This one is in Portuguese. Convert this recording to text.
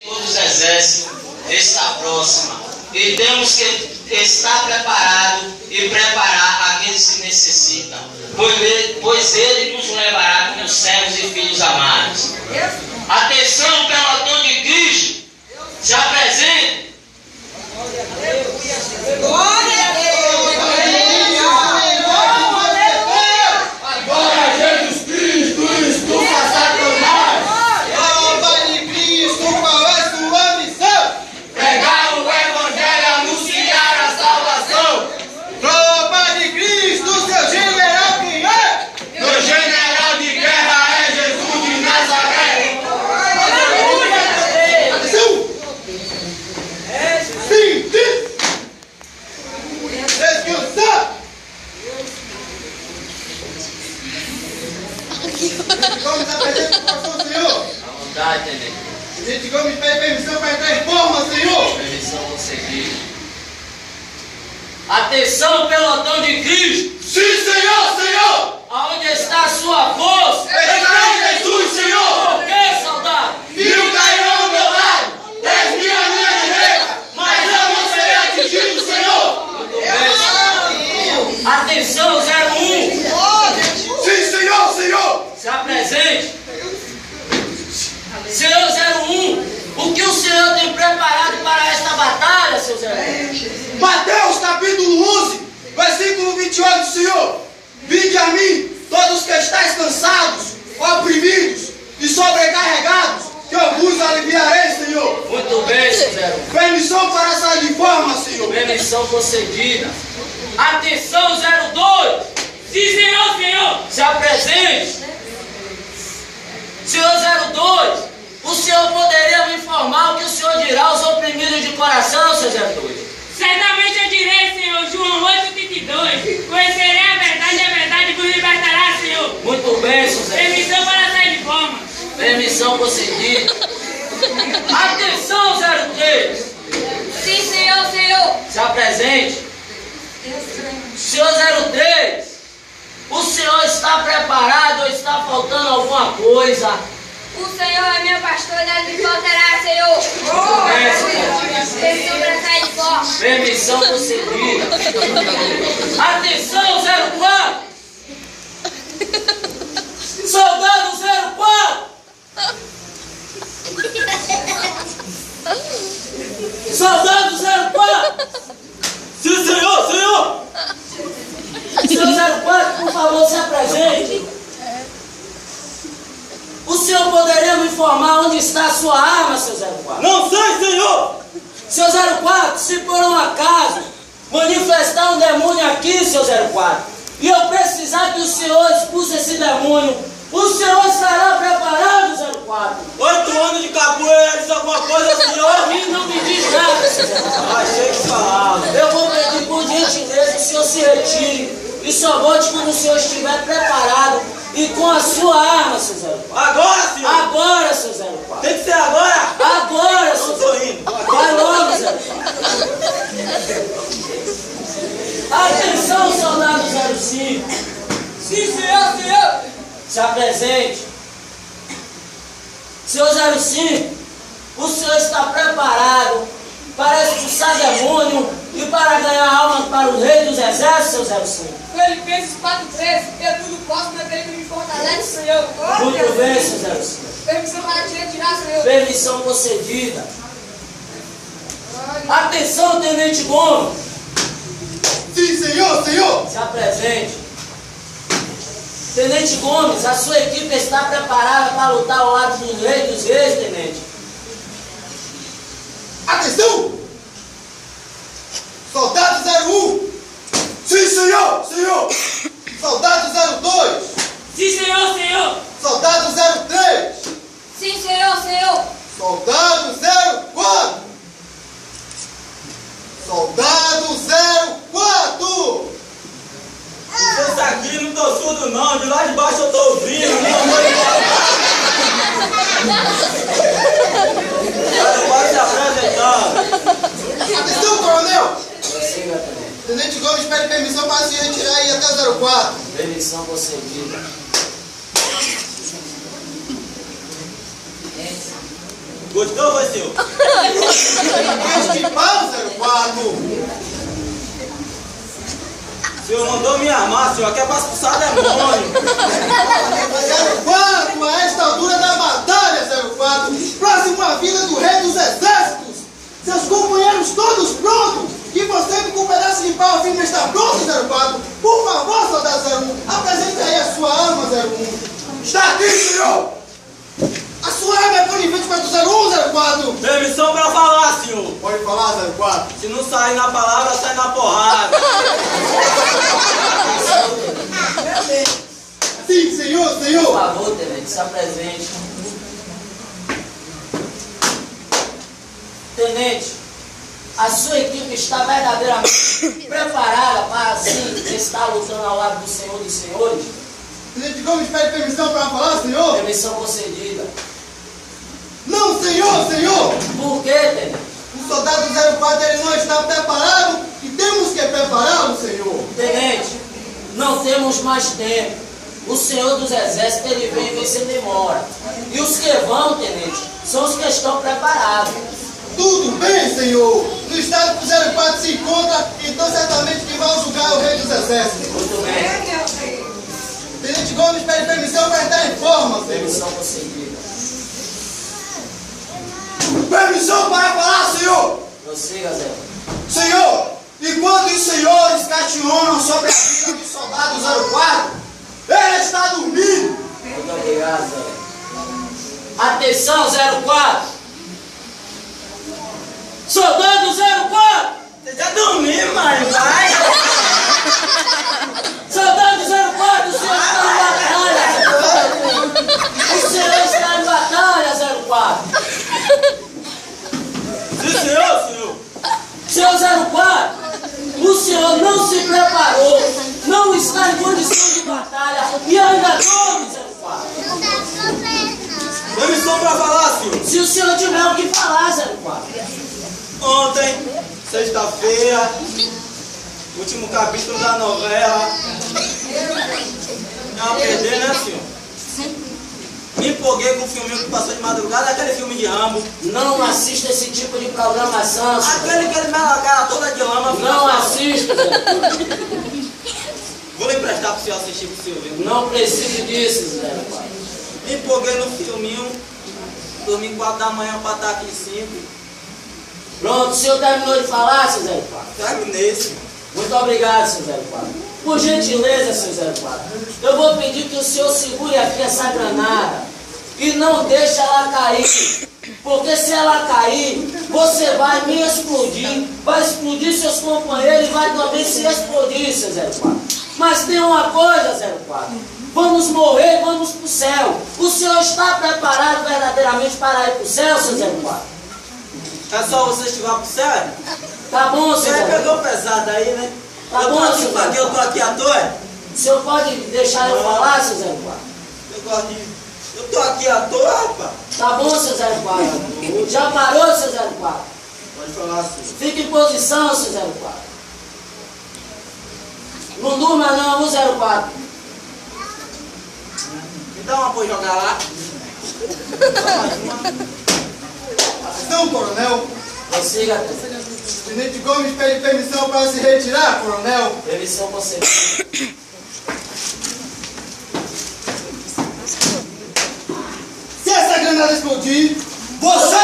Todos os exércitos está próxima e temos que estar preparados e preparar aqueles que necessitam, pois Ele nos levará como servos e filhos amados. Atenção, pelotão de Cristo, se apresente. Glória a Deus! Agora Jesus Cristo, estufa Satanás. Pai de Cristo, qual é sua missão? Pregar o Evangelho, anunciar a salvação. Pai de Cristo, seu general quem é? Meu general de guerra é Jesus de Nazaré. Atenção! Sim, sim! Descansar! Vamos apresentar o pastor, Senhor. À vontade, tenente. Tenente Gomes pede permissão para entrar em forma, Senhor. Permissão concedida. Atenção, pelotão de Cristo. Sim, Senhor, Senhor. Aonde está a sua força? Está em Jesus, Senhor. Por que, soldado? 1000 cairão ao meu lado, 10.000 à minha direita, mas eu não serei atingido, Senhor. Atenção, 01. Sim, Senhor, Senhor. Se apresente. Senhor 01, o que o Senhor tem preparado para esta batalha, seu 01? Mateus capítulo 11, versículo 28, Senhor. Vinde a mim, todos que estáis cansados, oprimidos e sobrecarregados, que eu vos aliviarei, Senhor. Muito bem, seu 01. Permissão para sair de forma, Senhor. Permissão concedida. Atenção, 02. Sim, Senhor, Senhor. Se apresente. Senhor 02, o Senhor poderia me informar o que o Senhor dirá aos oprimidos de coração, seu 02? Certamente eu direi, Senhor, João 8:32. Conhecerei a verdade vos libertará, Senhor. Muito bem, seu 02. Permissão para sair de forma. Permissão concedida. Atenção, 03. Sim, Senhor, Senhor. Se apresente. Senhor 03, o Senhor está preparado ou está faltando alguma coisa? O Senhor é meu pastor e nada me faltará, Senhor. Permissão para sair de forma. Permissão concedida. Atenção, 04. Soldado 04. Soldado 04. Sim, Senhor, Senhor. Senhor 04, por favor, se apresente. O senhor poderia me informar onde está a sua arma, seu 04? Não sei, Senhor. Seu 04, se por um acaso manifestar um demônio aqui, seu 04, e eu precisar que o senhor expulse esse demônio, o senhor estará preparado, 04? 8 anos de capoeira, diz alguma coisa, Senhor? E não me diz nada, seu 04. Achei que falava. Eu vou pedir por gentileza que o senhor se retire e só volte quando o senhor estiver preparado e com a sua arma, seu 04. Agora, Senhor. Agora, seu 04. Tem que ser agora. Agora, Não seu estou 04. indo. Vai logo, 04. Atenção, soldado 05. Sim, Senhor, Senhor. Se apresente. Senhor 05, o senhor está preparado para expulsar demônio e para ganhar alma para o rei dos exércitos, seu 05? Filipenses 4:13. Eu tudo posso naquele que me fortalece, Senhor. Muito bem, seu 05. Permissão para te retirar, Senhor. Permissão concedida. Atenção, tenente Gomes. Sim, Senhor, Senhor. Se apresente. Tenente Gomes, a sua equipe está preparada para lutar ao lado do rei dos reis, tenente? Atenção! Soldado 01. Sim, Senhor, Senhor. Soldado 02. Sim, Senhor, Senhor. Soldado 03. Sim, Senhor, Senhor. Soldado 04. Soldado 04. Esse aqui não tô surdo, não. De lá de baixo eu tô ouvindo. Pode se apresentar. Atenção, coronel. Prossiga, tenente. Tenente Gomes pede permissão para se retirar e ir até o 04. Permissão concedida. Gostou, foi seu? Este pau, 04. O senhor mandou me armar, senhor. Aqui é pra expulsar demônio. 04, a esta altura da batalha, 04. Próximo à vila do rei dos exércitos. Seus companheiros todos prontos. E você com um pedaço de pau firme está pronto, 04. Por favor, soldado 01, apresente aí a sua arma, 01. Está aqui, senhor. A sua arma é conivente para o 01, 04. Permissão pra falar, senhor. Pode falar, 04. Se não sair na palavra, sai na porrada. Sim, senhor, Por senhor. favor, tenente, se apresente. Tenente, a sua equipe está verdadeiramente preparada para, assim, estar lutando ao lado do Senhor dos Senhores? Tenente Gomes pede permissão para falar, senhor? Permissão concedida. Não, senhor, senhor. Por quê, tenente? O soldado 04 ele não está preparado e temos que prepará-lo, senhor. Tenente, não temos mais tempo. O Senhor dos Exércitos, ele vem sem demora. E os que vão, tenente, são os que estão preparados. Tudo bem, senhor. No estado que o 04 se encontra, então certamente que vai julgar o rei dos exércitos. Muito bem. Tenente Gomes pede permissão para entrar em forma, senhor. Permissão concedida. Permissão para falar, senhor. Prossiga, Zé. Senhor, enquanto os senhores questionam sobre a vida do soldado 04, ele está dormindo. Muito obrigado, Zé. Atenção, 04. Soldado 04! Você já dormiu, mano? Vai! Soldado 04, o senhor está em batalha! O senhor está em batalha, 04! Sim, senhor. Senhor 04, o senhor não se preparou, não está em condição de batalha e ainda dorme, 04! Permissão pra falar, senhor. Se o senhor tiver o que falar, 04! Ontem, sexta-feira, último capítulo da novela. Não perder, né, senhor? Me empolguei com o filminho que passou de madrugada, aquele filme de Rambo. Não assista esse tipo de programação, senhor. Aquele que ele me a cara toda de lama. Não assista, Vou emprestar pro senhor assistir pro senhor ver. não precise disso, 04. Me empolguei no filminho, dormi 4 da manhã pra estar aqui 5. Pronto, o senhor terminou de falar, seu 04? Terminei, senhor. Muito obrigado, seu 04. Por gentileza, seu 04, eu vou pedir que o senhor segure aqui essa granada e não deixe ela cair. Porque se ela cair, você vai me explodir, vai explodir seus companheiros e vai também se explodir, seu 04. Mas tem uma coisa, 04. Vamos morrer, vamos pro céu. O senhor está preparado verdadeiramente para ir pro céu, seu 04? É só você estiver pro céu? Tá bom, Você seu 04. pegou pesado aí, né? Tá eu tô bom, aqui senhor. pra quê? Eu tô aqui à toa? O senhor pode deixar eu falar, seu 04? Eu gosto de... Eu tô aqui à toa, rapaz. Tá bom, seu 04? Já parou, seu 04? Pode falar, senhor. Fique em posição, seu 04. Não durma não, o 04. Me dá uma pra eu jogar lá. Só mais uma. Atenção, coronel. Prossiga, Tenente Gomes pede permissão para se retirar, coronel. permissão concedida. Se essa granada explodir, você